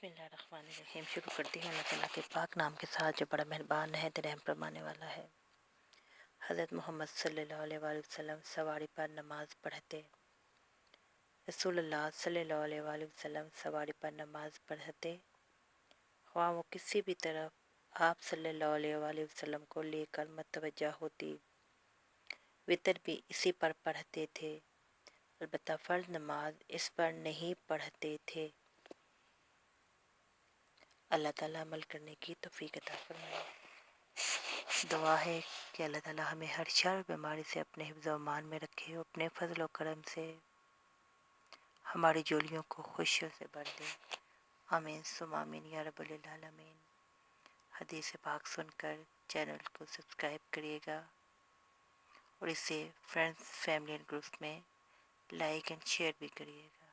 बिस्मिल्लाहिर्रहमानिर्रहीम। शुरू करती हूँ अल्लाह ताला के पाक नाम के साथ जो बड़ा मेहरबान नहायत रहम फरमाने वाला है। हज़रत मोहम्मद सल्लल्लाहु अलैहि वसल्लम सवारी पर नमाज पढ़ते। रसूलुल्लाह सल्लल्लाहु अलैहि वसल्लम सवारी पर नमाज पढ़ते। ख्वाह वो किसी भी तरफ आप सल्लल्लाहु अलैहि वसल्लम को लेकर मतवज्जा होती। वितर भी इसी पर पढ़ते थे, अलबत्ता फ़र्ज़ नमाज इस पर नहीं पढ़ते थे। अल्लाह ताला अमल करने की तौफीक अता फरमाए। दुआ है कि अल्लाह ताला हमें हर शर बीमारी से अपने हिफ्ज़ व अमान में रखे, अपने फजल व करम से हमारी जोलियों को खुशियों से भर दे। आमीन सुम्मा आमीन या रब्बल आलमीन। हदीस पाक सुनकर चैनल को सब्सक्राइब करिएगा और इसे फ्रेंड्स, फैमिली एंड ग्रुप्स में लाइक एंड शेयर भी करिएगा।